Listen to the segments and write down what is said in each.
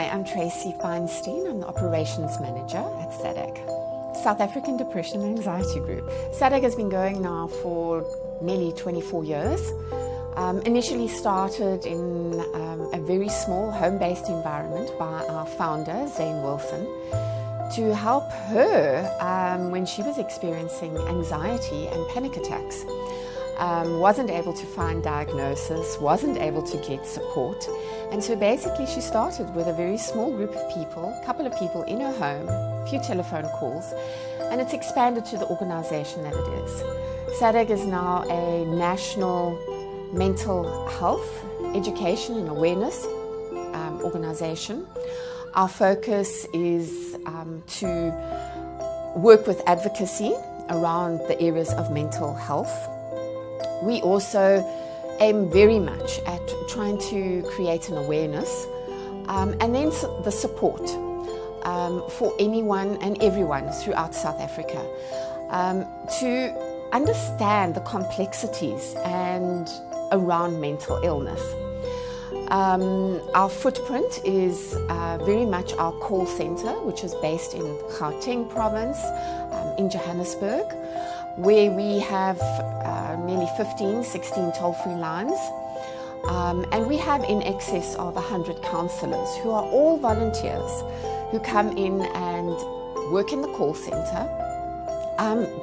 Hi, I'm Tracy Feinstein. I'm the Operations Manager at SADAG, South African Depression and Anxiety Group. SADAG has been going now for nearly 24 years. Initially started in a very small home-based environment by our founder, Zane Wilson, to help her when she was experiencing anxiety and panic attacks. Wasn't able to find diagnosis, wasn't able to get support. And so basically she started with a very small group of people, a couple of people in her home, a few telephone calls, and it's expanded to the organization that it is. SADAG is now a national mental health, education and awareness organization. Our focus is to work with advocacy around the areas of mental health. We also aim very much at trying to create an awareness and then the support for anyone and everyone throughout South Africa to understand the complexities and around mental illness. Our footprint is very much our call center, which is based in Gauteng province, in Johannesburg, where we have nearly 16 toll-free lines. And we have in excess of 100 counsellors who are all volunteers who come in and work in the call centre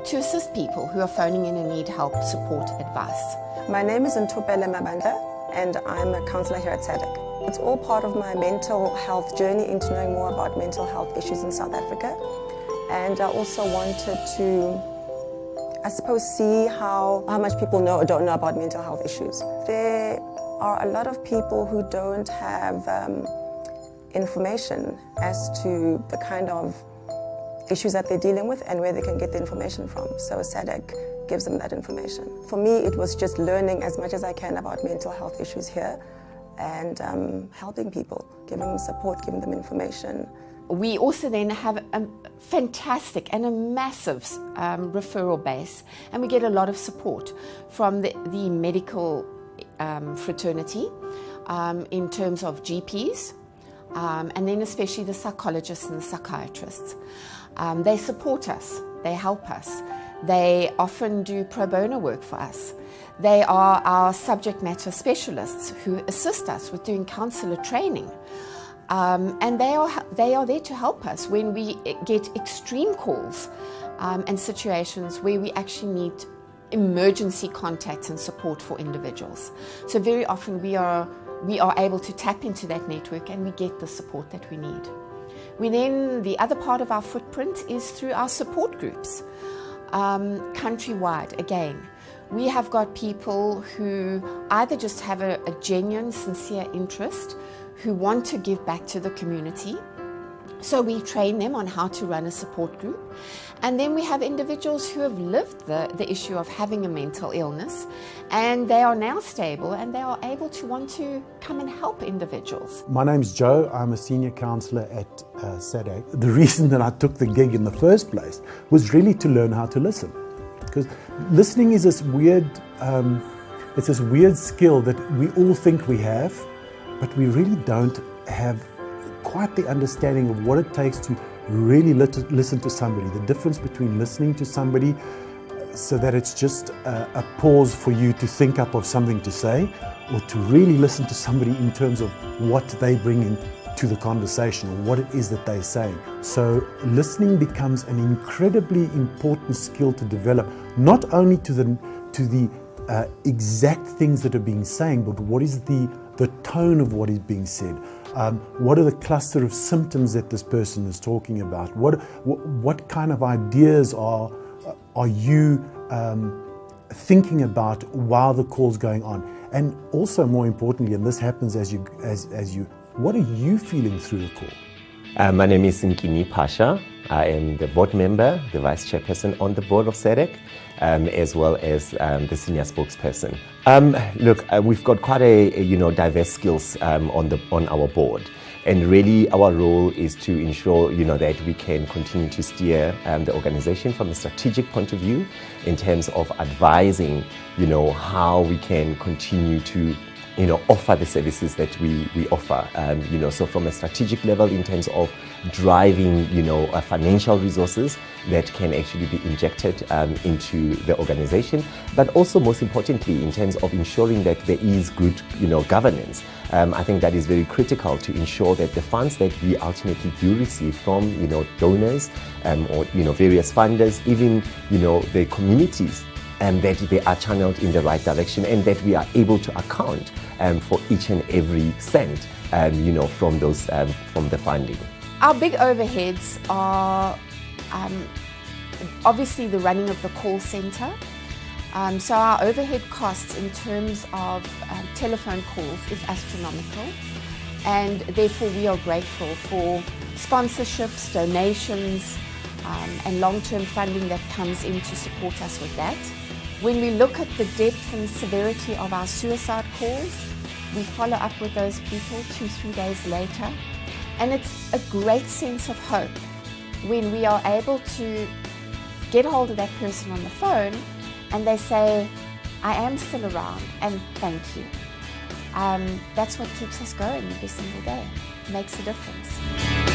to assist people who are phoning in and need help, support, advice. My name is Ntopele Mabanda and I'm a counsellor here at SADAG. It's all part of my mental health journey into knowing more about mental health issues in South Africa. And I also wanted to, I suppose, see how much people know or don't know about mental health issues. There are a lot of people who don't have information as to the kind of issues that they're dealing with and where they can get the information from. So SADAG gives them that information. For me, it was just learning as much as I can about mental health issues here and helping people, giving them support, giving them information. We also then have a fantastic and a massive referral base, and we get a lot of support from the medical fraternity in terms of GPs, and then especially the psychologists and the psychiatrists. They support us, they help us, they often do pro bono work for us. They are our subject matter specialists who assist us with doing counsellor training. And they are there to help us when we get extreme calls and situations where we actually need emergency contacts and support for individuals. So very often we are able to tap into that network and we get the support that we need. The other part of our footprint is through our support groups. Countrywide, again, we have got people who either just have a genuine, sincere interest, who want to give back to the community. So we train them on how to run a support group. And then we have individuals who have lived the issue of having a mental illness, and they are now stable and they are able to want to come and help individuals. My name's Joe. I'm a senior counsellor at SADAG. The reason that I took the gig in the first place was really to learn how to listen. Because listening is this weird, it's this weird skill that we all think we have, but we really don't have quite the understanding of what it takes to really listen to somebody. The difference between listening to somebody so that it's just a pause for you to think up of something to say, or to really listen to somebody in terms of what they bring into the conversation or what it is that they're saying. So listening becomes an incredibly important skill to develop, not only to the exact things that are being said, but what is the tone of what is being said. What are the cluster of symptoms that this person is talking about? What kind of ideas are you thinking about while the call's going on? And also, more importantly, and this happens as you, what are you feeling through the call? My name is Nkini Pasha. I am the board member, the vice chairperson on the board of SADAG, as well as the senior spokesperson. Look, we've got quite a diverse skills on our board, and really our role is to ensure that we can continue to steer the organization from a strategic point of view in terms of advising how we can continue to offer the services that we offer. So from a strategic level, in terms of driving, financial resources that can actually be injected into the organization, but also most importantly, in terms of ensuring that there is good, governance. I think that is very critical to ensure that the funds that we ultimately do receive from, donors or, various funders, even, the communities, that they are channeled in the right direction and that we are able to account for each and every cent, from those, from the funding. Our big overheads are obviously the running of the call center. So our overhead costs in terms of telephone calls is astronomical, and therefore we are grateful for sponsorships, donations, and long-term funding that comes in to support us with that. When we look at the depth and severity of our suicide calls, we follow up with those people 2-3 days later, and it's a great sense of hope when we are able to get hold of that person on the phone and they say, I am still around and thank you. That's what keeps us going every single day. It makes a difference.